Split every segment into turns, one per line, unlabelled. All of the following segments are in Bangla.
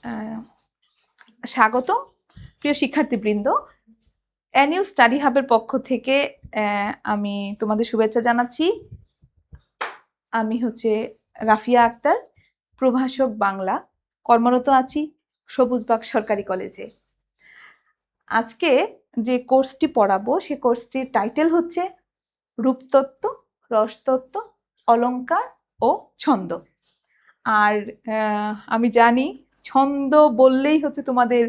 আহ, স্বাগত প্রিয় শিক্ষার্থীবৃন্দ। অ্যানিউ স্টাডি হাবের পক্ষ থেকে আমি তোমাদের শুভেচ্ছা জানাচ্ছি। আমি রাফিয়া আক্তার, প্রভাষক বাংলা, কর্মরত আছি সবুজবাগ সরকারি কলেজে। আজকে যে কোর্সটি পড়াবো সে কোর্সটির টাইটেল হচ্ছে রূপতত্ত্ব, রসতত্ত্ব, অলংকার ও ছন্দ। আর আমি জানি ছন্দ বললেই তোমাদের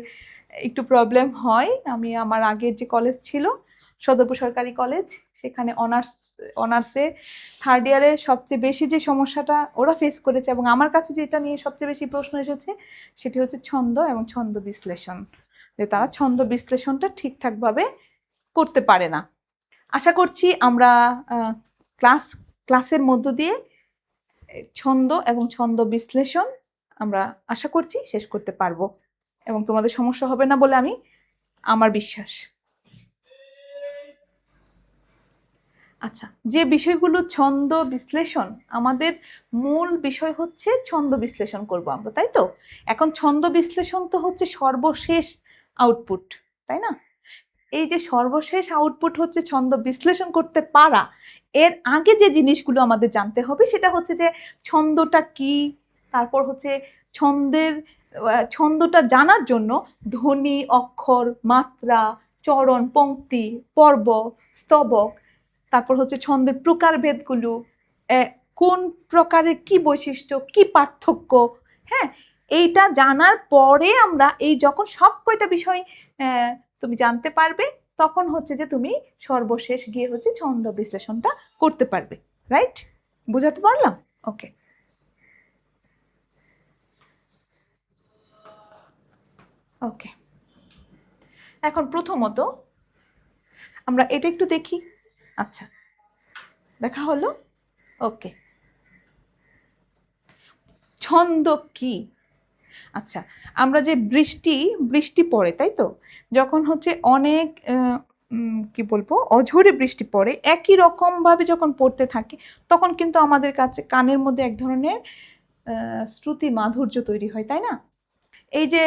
একটু প্রবলেম হয়। আমি আমার আগের যে কলেজ ছিল সদরপুর সরকারি কলেজ, সেখানে অনার্সে থার্ড ইয়ারে সবচেয়ে বেশি যে সমস্যাটা ওরা ফেস করেছে এবং আমার কাছে যেটা নিয়ে সবচেয়ে বেশি প্রশ্ন এসেছে সেটি হচ্ছে ছন্দ এবং ছন্দ বিশ্লেষণ, যে তারা ছন্দ বিশ্লেষণটা ঠিকঠাকভাবে করতে পারে না। আশা করছি আমরা ক্লাসের মধ্য দিয়ে ছন্দ এবং ছন্দ বিশ্লেষণ আমরা আশা করছি শেষ করতে পারবো এবং তোমাদের সমস্যা হবে না বলে আমার বিশ্বাস। আচ্ছা, যে বিষয়গুলো ছন্দ বিশ্লেষণ, আমাদের মূল বিষয় হচ্ছে ছন্দ বিশ্লেষণ করব আমরা, তাই তো? এখন ছন্দ বিশ্লেষণ তো হচ্ছে সর্বশেষ আউটপুট, তাই না? এই যে সর্বশেষ আউটপুট হচ্ছে ছন্দ বিশ্লেষণ করতে পারা। এর আগে যে জিনিসগুলো আমাদের জানতে হবে সেটা হচ্ছে যে ছন্দটা কি, তারপর হচ্ছে ছন্দটা জানার জন্য ধ্বনি, অক্ষর, মাত্রা, চরণ, পংক্তি, পর্ব, স্তবক, তারপর হচ্ছে ছন্দের প্রকারভেদগুলো, কোন প্রকারের কি বৈশিষ্ট্য, কি পার্থক্য, হ্যাঁ, এইটা জানার পরে আমরা এই যখন সব কয়টা বিষয় তুমি জানতে পারবে তখন হচ্ছে যে তুমি সর্বশেষ গিয়ে ছন্দ বিশ্লেষণটা করতে পারবে। রাইট? বুঝাতে পারলাম? ওকে। ওকে, এখন প্রথমত আমরা এটা একটু দেখি। আচ্ছা, দেখা হলো? ওকে, ছন্দ কি? আচ্ছা, আমরা যে বৃষ্টি পড়ে, তাই তো? যখন অনেক কি বলবো, অঝোরে বৃষ্টি পড়ে, একই রকম ভাবে যখন পড়তে থাকে তখন কিন্তু আমাদের কাছে কানের মধ্যে এক ধরনের শ্রুতি মাধুর্য তৈরি হয়, তাই না? এই যে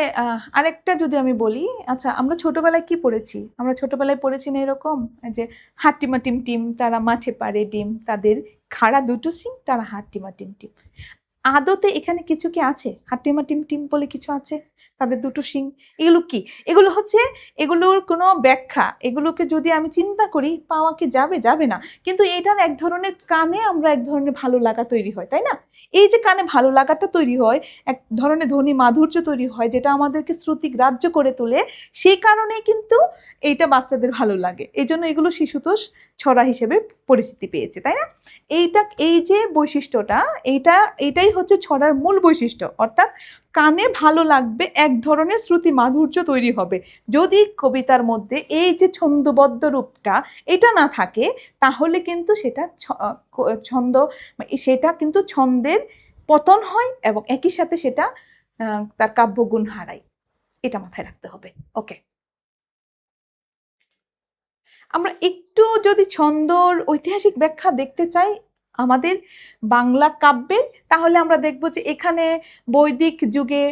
আরেকটা যদি আমি বলি, আচ্ছা, আমরা ছোটবেলায় কি পড়েছি? আমরা ছোটবেলায় পড়েছি না এরকম যে হাট্টিমা টিম টিম তারা মাঠে পারে ডিম, তাদের খাড়া দুটো সিং তারা হাট্টিমা টিম টিম। আদতে এখানে কিছু কি আছে? হাট্টিমা টিম টিম বলে কিছু আছে? তাদের দুটো শিং, এগুলো কি? এগুলো এগুলোর কোনো ব্যাখ্যা, এগুলোকে যদি আমি চিন্তা করি পাওয়া কি যাবে? যাবে না। কিন্তু এটার এক ধরনের কানে আমরা এক ধরনের ভালো লাগা তৈরি হয়, তাই না? এই যে কানে ভালো লাগাটা তৈরি হয়, এক ধরনের ধ্বনি মাধুর্য তৈরি হয় যেটা আমাদেরকে শ্রুতি গ্রাহ্য করে তোলে, সেই কারণেই কিন্তু এইটা বাচ্চাদের ভালো লাগে। এই জন্য এগুলো শিশুতোষ ছড়া হিসেবে পরিচিতি পেয়েছে, তাই না? এই যে বৈশিষ্ট্যটা, এইটাই হচ্ছে ছড়ার মূল বৈশিষ্ট্য। অর্থাৎ কানে ভালো লাগবে, এক ধরনের শ্রুতি মাধুর্য তৈরি হবে। যদি কবিতার মধ্যে এই যে ছন্দবদ্ধ রূপটা এটা না থাকে তাহলে কিন্তু সেটা কিন্তু ছন্দের পতন হয় এবং একই সাথে সেটা তার কাব্যগুণ হারায়। এটা মাথায় রাখতে হবে। ওকে, আমরা একটু যদি ছন্দর ঐতিহাসিক ব্যাখ্যা দেখতে চাই আমাদের বাংলা কাব্যের, তাহলে আমরা দেখব যে এখানে বৈদিক যুগে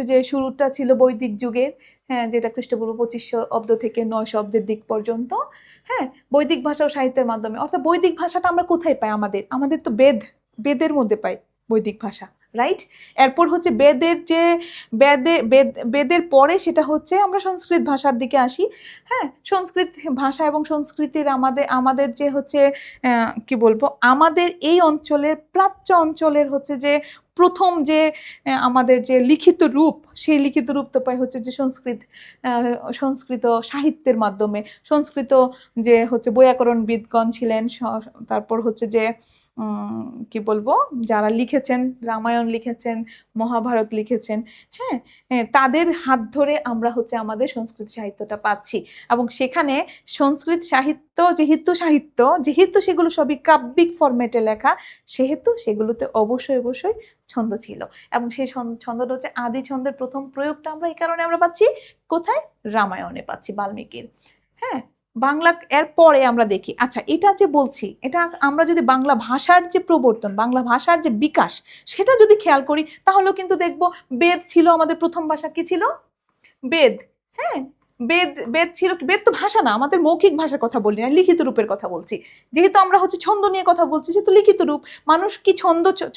যে শুরুটা ছিল বৈদিক যুগের, হ্যাঁ, যেটা খ্রিস্টপূর্ব 2500 অব্দ থেকে 900 অব্দের দিক পর্যন্ত। হ্যাঁ, বৈদিক ভাষা ও সাহিত্যের মাধ্যমে। অর্থাৎ বৈদিক ভাষাটা আমরা কোথায় পাই? আমাদের তো বেদের মধ্যে পাই বৈদিক ভাষা, রাইট? এরপর বেদের পরে সেটা আমরা সংস্কৃত ভাষার দিকে আসি। হ্যাঁ, সংস্কৃত ভাষা এবং সংস্কৃতির আমাদের যে কি বলবো, আমাদের এই অঞ্চলের প্রাচ্য অঞ্চলের যে প্রথম যে আমাদের যে লিখিত রূপ, সেই লিখিত রূপ তো পাই যে সংস্কৃত সাহিত্যের মাধ্যমে। সংস্কৃত যে বৈয়াকরণবিদগণ ছিলেন, তারপর যে কি বলবো, যারা লিখেছেন, রামায়ণ লিখেছেন, মহাভারত লিখেছেন, হ্যাঁ, তাদের হাত ধরে আমরা আমাদের সংস্কৃত সাহিত্যটা পাচ্ছি। এবং সেখানে সংস্কৃত সাহিত্য যেহেতু সেগুলো সবই কাব্যিক ফরম্যাটে লেখা, সেহেতু সেগুলোতে অবশ্যই ছন্দ ছিল। এবং সেই ছন্দটা আদি ছন্দের প্রথম প্রয়োগটা আমরা এই কারণে আমরা পাচ্ছি কোথায়? রামায়ণে পাচ্ছি, বাল্মীকির। হ্যাঁ, বাংলা এর পরে আমরা দেখি, আচ্ছা এটা যে বলছি, এটা আমরা যদি বাংলা ভাষার যে প্রবর্তন, বাংলা ভাষার যে বিকাশ, সেটা যদি খেয়াল করি তাহলেও কিন্তু দেখব বেদ ছিল আমাদের প্রথম ভাষা। কি ছিল? বেদ। হ্যাঁ, বেদ বেদ ছিল। বেদ তো ভাষা না, আমাদের মৌখিক ভাষার কথা বলি না, লিখিত রূপের কথা বলছি। যেহেতু আমরা হচ্ছে ছন্দ নিয়ে কথা বলছি, সেহেতু লিখিত রূপ। মানুষ কি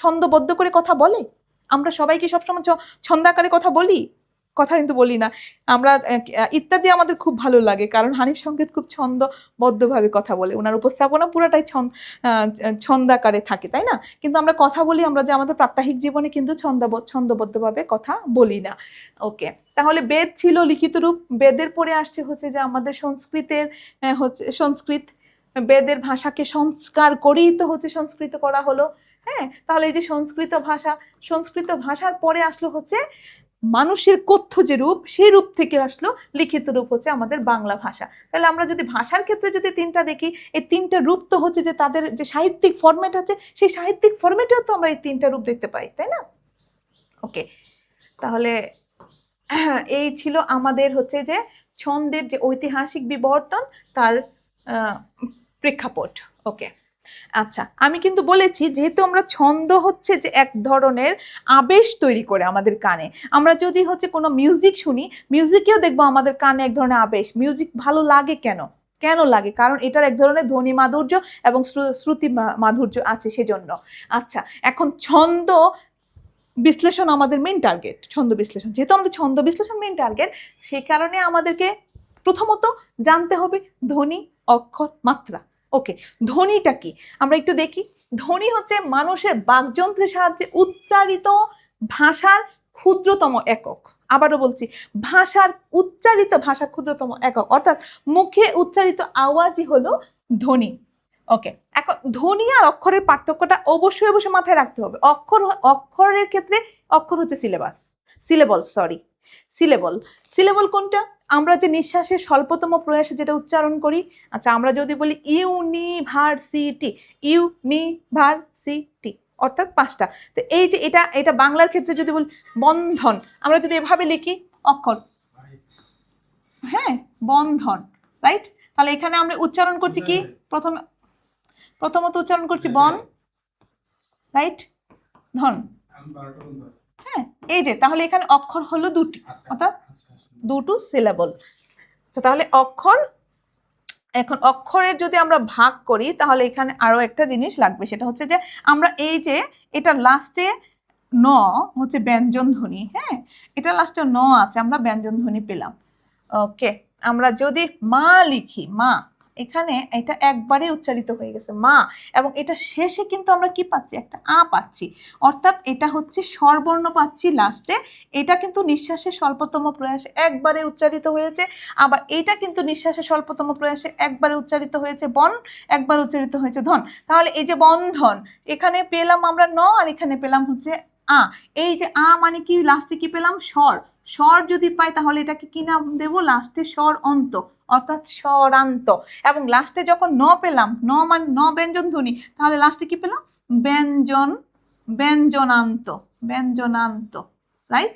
ছন্দবদ্ধ করে কথা বলে? আমরা সবাই কি সবসময় ছন্দাকারে কথা বলি? কথা কিন্তু বলি না আমরা। ইত্যাদি আমাদের খুব ভালো লাগে, কারণ হানিফ সংকেত খুব ছন্দবদ্ধভাবে কথা বলে, ওনার উপস্থাপনা পুরোটাই ছন্দাকারে থাকে, তাই না? কিন্তু আমরা কথা বলি, আমরা যে আমাদের প্রাত্যহিক জীবনে কিন্তু ছন্দবদ্ধভাবে কথা বলি না। ওকে, তাহলে বেদ ছিল লিখিত রূপ। বেদের পরে আসছে হচ্ছে যে আমাদের সংস্কৃতের হচ্ছে সংস্কৃত। বেদের ভাষাকে সংস্কার করেই তো হচ্ছে সংস্কৃত করা হলো। হ্যাঁ, তাহলে এই যে সংস্কৃত ভাষার পরে আসলো হচ্ছে মানুষের কথ্য যে রূপ, সেই রূপ থেকে আসলো লিখিত রূপ হচ্ছে আমাদের বাংলা ভাষা। তাহলে আমরা যদি ভাষার ক্ষেত্রে যদি তিনটা দেখি, এই তিনটা রূপ তো হচ্ছে যে তাদের যে সাহিত্যিক ফরম্যাট আছে, সেই সাহিত্যিক ফরম্যাটেও তো আমরা এই তিনটা রূপ দেখতে পাই, তাই না? ওকে, তাহলে এই ছিল আমাদের হচ্ছে যে ছন্দের যে ঐতিহাসিক বিবর্তন, তার প্রেক্ষাপট। ওকে, আচ্ছা আমি কিন্তু বলেছি যেহেতু আমরা ছন্দ হচ্ছে যে এক ধরনের আবেশ তৈরি করে আমাদের কানে। আমরা যদি হচ্ছে কোনো মিউজিক শুনি, মিউজিকেও দেখবো আমাদের কানে এক ধরনের আবেশ। মিউজিক ভালো লাগে কেন? কেন লাগে? কারণ এটার এক ধরনের ধ্বনি মাধুর্য এবং শ্রুতি মাধুর্য আছে, সেজন্য। আচ্ছা, এখন ছন্দ বিশ্লেষণ আমাদের মেইন টার্গেট। ছন্দ বিশ্লেষণ, যেহেতু আমাদের ছন্দ বিশ্লেষণ মেইন টার্গেট, সেই কারণে আমাদেরকে প্রথমত জানতে হবে ধ্বনি, অক্ষর, মাত্রা। ওকে, ধ্বনিটা কি আমরা একটু দেখি। ধ্বনি হচ্ছে মানুষের বাকযন্ত্রের সাহায্যে উচ্চারিত ভাষার ক্ষুদ্রতম একক। আবারও বলছি, উচ্চারিত ভাষার ক্ষুদ্রতম একক, অর্থাৎ মুখে উচ্চারিত আওয়াজই হলো ধ্বনি। ওকে, এখন ধ্বনি আর অক্ষরের পার্থক্যটা অবশ্যই মাথায় রাখতে হবে। অক্ষরের ক্ষেত্রে অক্ষর হচ্ছে সিলেবল কোনটা? আমরা যে নিঃশ্বাসের স্বল্পতম প্রয়াসে যেটা উচ্চারণ করি। আচ্ছা, আমরা যদি বলি ইউনিভার্সিটি, অর্থাৎ 5টা। তো এই যে এটা বাংলার ক্ষেত্রে যদি বলি বন্ধন, আমরা যদি এভাবে লিখি অক্ষর, হ্যাঁ, বন্ধন, রাইট? তাহলে এখানে আমরা উচ্চারণ করছি কি? প্রথমত উচ্চারণ করছি বন, রাইট, ধন। হ্যাঁ, এই যে তাহলে এখানে অক্ষর হলো 2টি, অর্থাৎ 2 সিলেবল। আচ্ছা, তাহলে এখন অক্ষরের যদি আমরা ভাগ করি, তাহলে এখানে আরো একটা জিনিস লাগবে, সেটা হচ্ছে যে আমরা এই যে এটা লাস্টে ন হচ্ছে ব্যঞ্জন ধ্বনি। হ্যাঁ, এটা লাস্টে ন আছে, আমরা ব্যঞ্জন ধ্বনি পেলাম। ওকে, আমরা যদি মা লিখি, মা, এখানে এটা একবারে উচ্চারিত হয়ে গেছে মা, এবং এটা শেষে কিন্তু আমরা কি পাচ্ছি? একটা আ পাচ্ছি, অর্থাৎ এটা হচ্ছে স্বরবর্ণ পাচ্ছি লাস্টে। এটা কিন্তু নিঃশ্বাসের স্বল্পতম প্রয়াসে একবারে উচ্চারিত হয়েছে। আবার এটা কিন্তু নিঃশ্বাসের স্বল্পতম প্রয়াসে একবারে উচ্চারিত হয়েছে বন, একবার উচ্চারিত হয়েছে ধন। তাহলে এই যে বন্ধন, এখানে পেলাম আমরা ন, আর এখানে পেলাম হচ্ছে আ। এই যে আ মানে কি? লাস্টে কি পেলাম? স্বর যদি পাই তাহলে এটাকে কি নাম দেব? লাস্টে স্বর অন্ত, অর্থাৎ স্বরান্ত। এবং লাস্টে যখন ন পেলাম, ন মানে ন ব্যঞ্জন ধ্বনি, তাহলে লাস্টে কি পেলাম? ব্যঞ্জনান্ত, রাইট?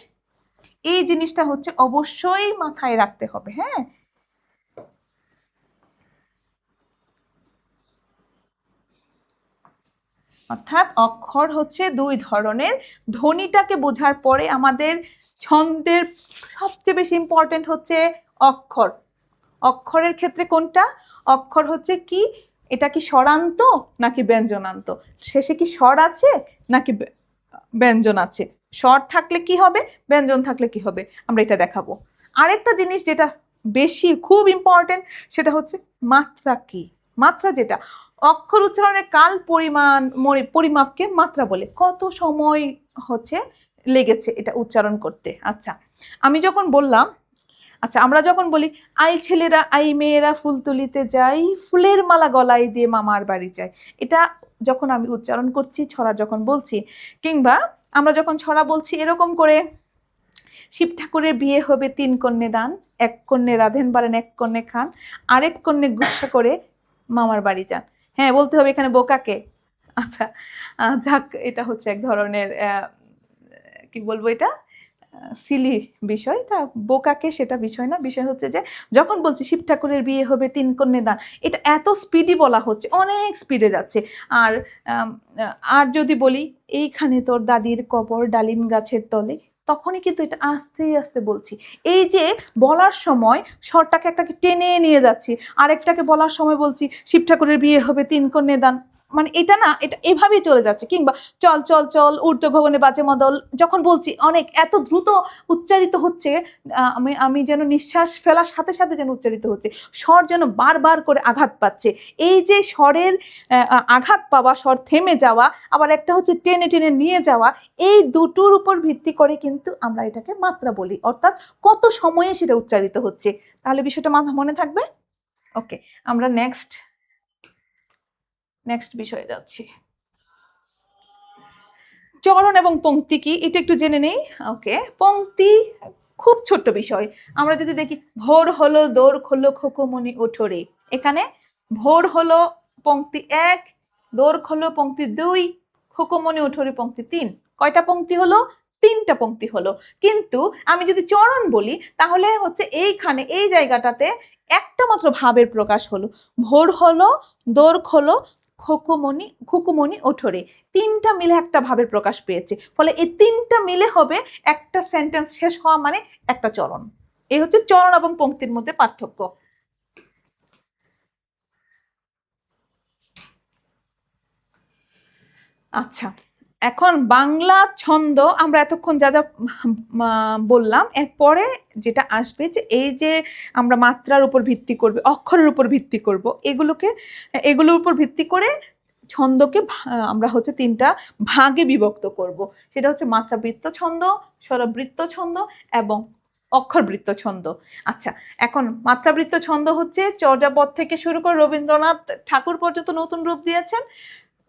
এই জিনিসটা হচ্ছে অবশ্যই মাথায় রাখতে হবে। হ্যাঁ, অর্থাৎ অক্ষর হচ্ছে 2 ধরনের। ধ্বনিটাকে বোঝার পরে আমাদের ছন্দের সবচেয়ে বেশি ইম্পর্টেন্ট হচ্ছে অক্ষর। অক্ষরের ক্ষেত্রে কোনটা? অক্ষর হচ্ছে কি? এটা কি স্বরান্ত নাকি ব্যঞ্জনান্ত? শেষে কি স্বর আছে নাকি ব্যঞ্জন আছে? স্বর থাকলে কি হবে, ব্যঞ্জন থাকলে কি হবে, আমরা এটা দেখাবো। আরেকটা জিনিস যেটা বেশি খুব ইম্পর্টেন্ট, সেটা হচ্ছে মাত্রা কি? মাত্রা যেটা অক্ষর উচ্চারণের কাল পরিমাপকে মাত্রা বলে। কত সময় হচ্ছে লেগেছে এটা উচ্চারণ করতে? আচ্ছা, আমি যখন বললাম, আচ্ছা আমরা যখন বলি আই ছেলেরা আই মেয়েরা ফুল তুলিতে যাই, ফুলের মালা গলায় দিয়ে মামার বাড়ি যাই, এটা যখন আমি উচ্চারণ করছি, ছড়া যখন বলছি, কিংবা আমরা যখন ছড়া বলছি এরকম করে, শিব ঠাকুরের বিয়ে হবে 3 কন্যে দান, 1 কন্যে রাধেন বারেন 1 কন্যে খান, আরেক কন্যে গুসা করে মামার বাড়ি যান। হ্যাঁ, বলতে হবে এখানে বোকাকে। আচ্ছা, যাক, এটা হচ্ছে এক ধরনের কি বলবো, এটা সিলি বিষয়, এটা বোকাকে সেটা বিষয় না। বিষয় হচ্ছে যে যখন বলছি শিব ঠাকুরের বিয়ে হবে 3 কন্যা দান, এটা এত স্পিডি বলা হচ্ছে, অনেক স্পিডে যাচ্ছে। আর আর যদি বলি এইখানে তোর দাদির কবর ডালিম গাছের তলে, তখনই কিন্তু এটা আস্তে আস্তে বলছি। এই যে বলার সময় স্বরটাকে একটাকে টেনে নিয়ে যাচ্ছি, আরেকটাকে বলার সময় বলছি শিব ঠাকুরের বিয়ে হবে 3 কন্যা দান, মানে এটা না, এটা এভাবেই চলে যাচ্ছে। কিংবা চল চল চল ঊর্ধ্ব গগনে বাজে মদল, যখন বলছি অনেক এত দ্রুত উচ্চারিত হচ্ছে, আমি আমি যেন নিঃশ্বাস ফেলার সাথে সাথে যেন উচ্চারিত হচ্ছে, স্বর যেন বারবার করে আঘাত পাচ্ছে। এই যে স্বরের আঘাত পাওয়া, স্বর থেমে যাওয়া, আবার একটা হচ্ছে টেনে টেনে নিয়ে যাওয়া, এই দুটোর উপর ভিত্তি করে কিন্তু আমরা এটাকে মাত্রা বলি, অর্থাৎ কত সময়ে সেটা উচ্চারিত হচ্ছে। তাহলে বিষয়টা মনে থাকবে। ওকে, আমরা নেক্সট বিষয়ে যাচ্ছি। চরণ এবং পংক্তি কি এটা একটু জেনে নেই। ওকে, পংক্তি খুব ছোট্ট বিষয়। আমরা যদি দেখি ভোর হলো দোর খোলো খোকোমণি ওঠরে, এখানে ভোর হলো পংক্তি 1, দোর খোলো পংক্তি 2, খোকোমণি ওঠরে পংক্তি 3। কয়টা পংক্তি হলো? 3টা পংক্তি হলো। কিন্তু আমি যদি চরণ বলি তাহলে হচ্ছে এইখানে এই জায়গাটাতে একটা মাত্র ভাবের প্রকাশ হলো। ভোর হলো দোর খোলো খুকুমণি ওঠরে, 3টা মিলে একটা ভাবের প্রকাশ পেয়েছে। ফলে এই 3টা মিলে হবে একটা সেন্টেন্স শেষ হওয়া, মানে একটা চরণ। এই হচ্ছে চরণ এবং পংক্তির মধ্যে পার্থক্য। আচ্ছা, এখন বাংলা ছন্দ আমরা এতক্ষণ যা যা বললাম, এরপরে যেটা আসবে যে এই যে আমরা মাত্রার উপর ভিত্তি করবে, অক্ষরের উপর ভিত্তি করব, এগুলোর উপর ভিত্তি করে ছন্দকে আমরা হচ্ছে 3টা ভাগে বিভক্ত করব। সেটা হচ্ছে মাত্রাবৃত্ত ছন্দ, স্বরবৃত্ত ছন্দ এবং অক্ষরবৃত্ত ছন্দ। আচ্ছা, এখন মাত্রাবৃত্ত ছন্দ হচ্ছে চর্যাপদ থেকে শুরু করে রবীন্দ্রনাথ ঠাকুর পর্যন্ত নতুন রূপ দিয়েছেন।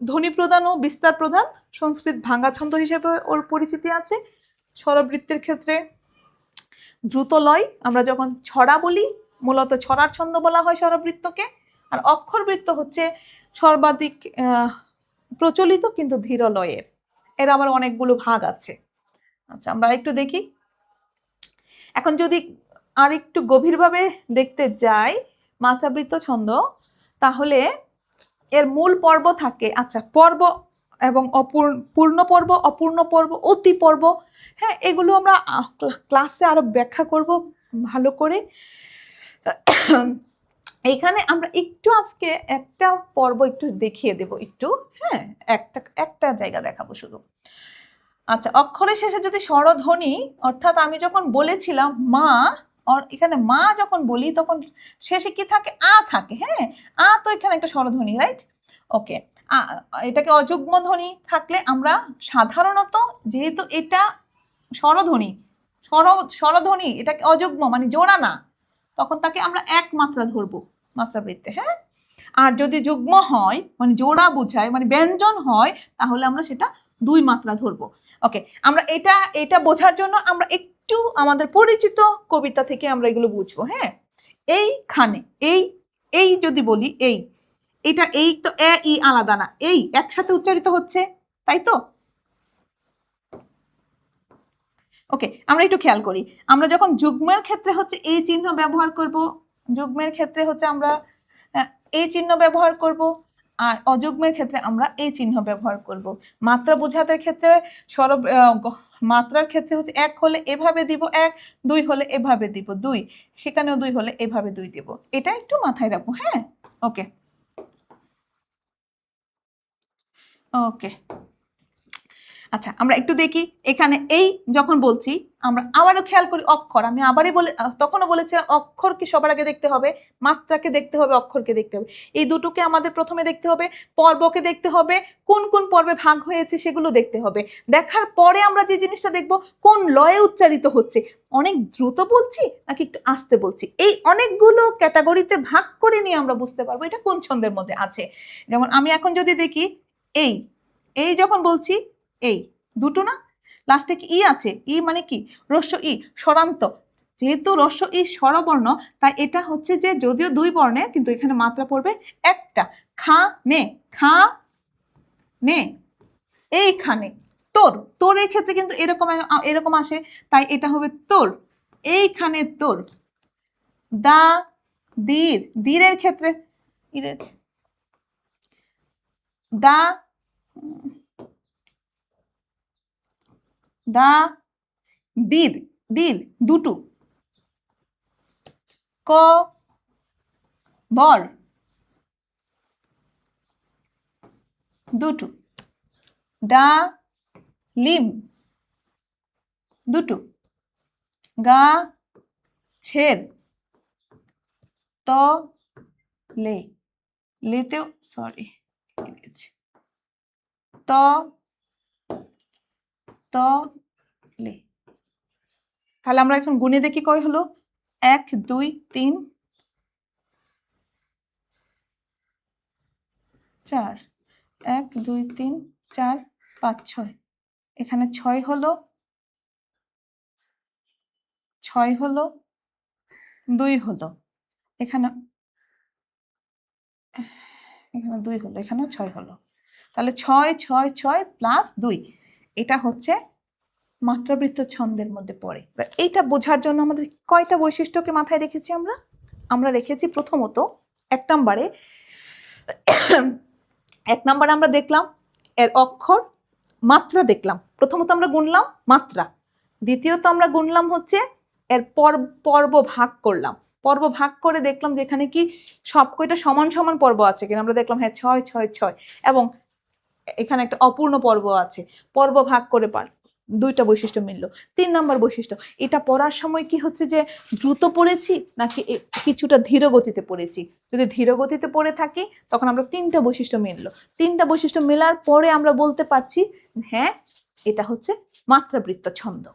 ধ্বনি প্রধান ও বিস্তার প্রধান, সংস্কৃত ভাঙ্গা ছন্দ হিসেবে ওর পরিচিতি আছে। স্বরবৃত্তের ক্ষেত্রে দ্রুত লয়, আমরা যখন ছড়া বলি মূলত ছড়ার ছন্দ বলা হয় স্বরবৃত্তকে। আর অক্ষরবৃত্ত হচ্ছে সর্বাধিক প্রচলিত কিন্তু ধীর লয়ের, এর আবার অনেকগুলো ভাগ আছে। আচ্ছা, আমরা একটু দেখি। এখন যদি আর একটু গভীরভাবে দেখতে যাই মাত্রাবৃত্ত ছন্দ, তাহলে এর মূল পর্ব থাকে, আচ্ছা, পর্ব এবং পূর্ণ পর্ব, অপূর্ণ পর্ব, অতি পর্ব। হ্যাঁ, এগুলো আমরা ক্লাসে আরো ব্যাখ্যা করব ভালো করে। এইখানে আমরা একটু আজকে একটা পর্ব একটু দেখিয়ে দেব একটু। হ্যাঁ, একটা জায়গা দেখাবো শুধু। আচ্ছা, অক্ষরের শেষে যদি স্বরধ্বনি, অর্থাৎ আমি যখন বলেছিলাম মা, এখানে মা যখন বলি তখন শেষে কি থাকে? আ থাকে। হ্যাঁ, আ তো এখানে একটা স্বরধ্বনি, রাইট? ওকে, এটাকে অযুগ্ম ধ্বনি থাকলে আমরা সাধারণত, যেহেতু এটা স্বরধ্বনি, স্বরধ্বনি এটাকে অযুগ্ম মানে জোড়া না, তখন তাকে আমরা এক মাত্রা ধরবো মাত্রাবৃত্তে। হ্যাঁ, আর যদি যুগ্ম হয় মানে জোড়া বুঝায়, মানে ব্যঞ্জন হয়, তাহলে আমরা সেটা 2 মাত্রা ধরবো। ওকে, আমরা এটা বোঝার জন্য আমরা একটু আমাদের পরিচিত কবিতা থেকে আমরা এগুলো বুঝবো। হ্যাঁ, এইখানে এই যদি বলি এটা এই তো এ ই আলাদা না, এই একসাথে উচ্চারিত হচ্ছে, তাই তো? ওকে, আমরা একটু খেয়াল করি। আমরা যখন যুগ্মের ক্ষেত্রে হচ্ছে এই চিহ্ন ব্যবহার করব, যুগ্মের ক্ষেত্রে হচ্ছে আমরা এই চিহ্ন ব্যবহার করব, আর অযুগ্মের ক্ষেত্রে আমরা এই চিহ্ন ব্যবহার করব। মাত্রা বোঝাতে ক্ষেত্রে মাত্রার ক্ষেত্রে হচ্ছে 1 হলে এভাবে দিব 1, 2 হলে এভাবে দিব 2, সেখানেও 2 হলে এভাবে 2 দিব। এটা একটু মাথায় রাখবো। হ্যাঁ, ওকে ওকে। আচ্ছা, আমরা একটু দেখি এখানে এই যখন বলছি, আমরা আবারও খেয়াল করি অক্ষর। আমি আবারই তখনও বলেছিলাম অক্ষরকে সবার আগে দেখতে হবে, মাত্রাকে দেখতে হবে, অক্ষরকে দেখতে হবে। এই দুটোকে আমাদের প্রথমে দেখতে হবে, পর্বকে দেখতে হবে, কোন কোন পর্বে ভাগ হয়েছে সেগুলো দেখতে হবে। দেখার পরে আমরা যে জিনিসটা দেখব, কোন লয়ে উচ্চারিত হচ্ছে, অনেক দ্রুত বলছি নাকি একটু আস্তে বলছি, এই অনেকগুলো ক্যাটাগরিতে ভাগ করে নিয়ে আমরা বুঝতে পারবো এটা কোন ছন্দের মধ্যে আছে। যেমন আমি এখন যদি দেখি এই যখন বলছি, এই দুটো না, লাস্টে কি ই আছে, ই মানে কি? রস্য ই, স্বরান্ত। যেহেতু রস্য ই স্বরবর্ণ, তাই এটা হচ্ছে যে যদিও 2 বর্ণে, কিন্তু এখানে মাত্রা পড়বে একটা। খা নে, এইখানে তোর, তোরের ক্ষেত্রে কিন্তু এরকম এরকম আসে, তাই এটা হবে তোর, এইখানে তোর। দা, দীর, দীরের ক্ষেত্রে ইরেজ, দা, দা, দীর, দীর দুটো। ক, বর দুটো। ডা, লিম দুটো। গা, ছের। ত, লে, লেতেও সরি ত, ত, লে। তাহলে আমরা এখন গুণে দেখি কয় হলো, 1 2 3 4, 1 2 3 4 5 6, এখানে 6 হলো, 6 হলো, 2 হলো, এখানে 2 হলো, এখানেও 6 হলো। তাহলে 6 6 6 প্লাস 2, এটা হচ্ছে মাত্রাবৃত্ত ছন্দের মধ্যে পড়ে। এইটা বোঝার জন্য আমাদের কয়টা বৈশিষ্ট্যকে মাথায় রেখেছি আমরা? আমরা রেখেছি প্রথমত 1 নম্বরে, 1 নম্বরে আমরা দেখলাম এর অক্ষর, মাত্রা দেখলাম। প্রথমত আমরা গুনলাম মাত্রা, দ্বিতীয়ত আমরা গুনলাম হচ্ছে এর পর্ব ভাগ করলাম, পর্ব ভাগ করে দেখলাম যে এখানে কি সব কয়টা সমান সমান পর্ব আছে কিনা। আমরা দেখলাম হ্যাঁ 6 6 6, এবং এখানে একটা অপূর্ণ পর্ব আছে, পর্ব ভাগ করে পার, 2টা বৈশিষ্ট্য মিলল। 3 নম্বর বৈশিষ্ট্য, এটা পড়ার সময় কি হচ্ছে যে দ্রুত পড়েছি নাকি কিছুটা ধীর গতিতে পড়েছি। যদি ধীর গতিতে পড়ে থাকি তখন আমরা 3টা বৈশিষ্ট্য মিললো, 3টা বৈশিষ্ট্য মেলার পরে আমরা বলতে পারছি হ্যাঁ এটা হচ্ছে মাত্রাবৃত্ত ছন্দ।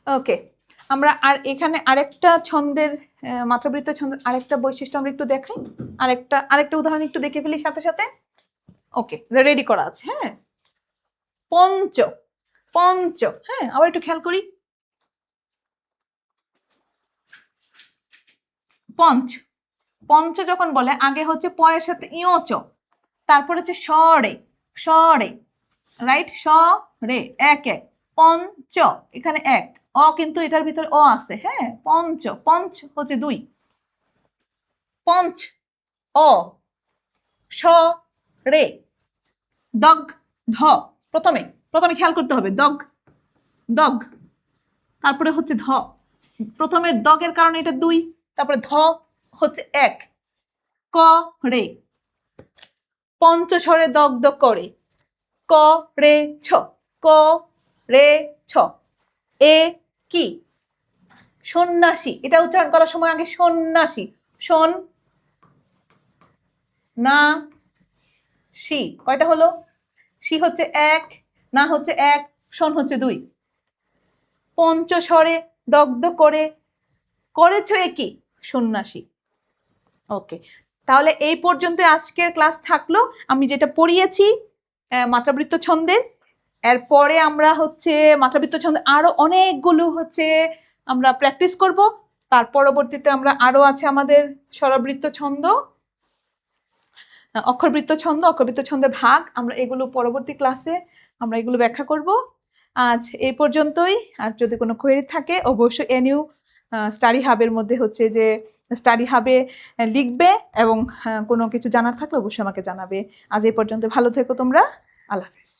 ওকে, আমরা আর এখানে আরেকটা ছন্দের, মাত্রাবৃত্ত ছন্দের আরেকটা বৈশিষ্ট্য আমরা একটু দেখাই, আরেকটা উদাহরণ একটু দেখে ফেলি সাথে সাথে। ওকে, রেডি করা আছে। হ্যাঁ, পঞ্চ, পঞ্চ, হ্যাঁ আবার একটু খেয়াল করি, পঞ্চ, পঞ্চ যখন বলে আগে হচ্ছে পয়ের সাথে ইয়চ, তারপর হচ্ছে সরে, সরে, রাইট, স রে, এক এক, পঞ্চ, এখানে এক, অ কিন্তু এটার ভিতরে অ আছে। হ্যাঁ, পঞ্চ, পঞ্চ হচ্ছে 2, পঞ্চ, অ, স রে, দগ, ধ, প্রথমে প্রথমে খেয়াল করতে হবে, দগ, দগ, তারপরে হচ্ছে ধ, প্রথমে দগের কারণে এটা 2, তারপরে ধ হচ্ছে 1, ক রে, পঞ্চস্বরে দগ্ধ করে, ক রে ছ, ক রে ছ, এ কি সন্ন্যাসী, এটা উচ্চারণ করার সময় আগে সন্ন্যাসী, শোন না সি, কয়টা হলো, সি হচ্ছে 1, না হচ্ছে 1, শোন হচ্ছে 2, পঞ্চস্বরে দগ্ধ করে, করেছ কি সন্ন্যাসী। ওকে, তাহলে এই পর্যন্ত আজকের ক্লাস থাকলো। আমি যেটা পড়িয়েছি মাত্রাবৃত্ত ছন্দের, এরপরে আমরা হচ্ছে মাত্রাবৃত্ত ছন্দে আরো অনেকগুলো হচ্ছে আমরা প্র্যাকটিস করব। তার পরবর্তীতে আমরা আরো আছে আমাদের স্বরবৃত্ত ছন্দ, অক্ষরবৃত্ত ছন্দ, অক্ষরবৃত্ত ছন্দের ভাগ, আমরা এগুলো পরবর্তী ক্লাসে আমরা এগুলো ব্যাখ্যা করব। আজ এই পর্যন্তই। আর যদি কোনো কোয়েরি থাকে অবশ্যই এনইউ স্টাডি হাবের মধ্যে হচ্ছে যে স্টাডি হাবে লিখবে, এবং কোনো কিছু জানার থাকলে অবশ্যই আমাকে জানাবে। আজ এই পর্যন্ত, ভালো থেকো তোমরা, আল্লাহ হাফেজ।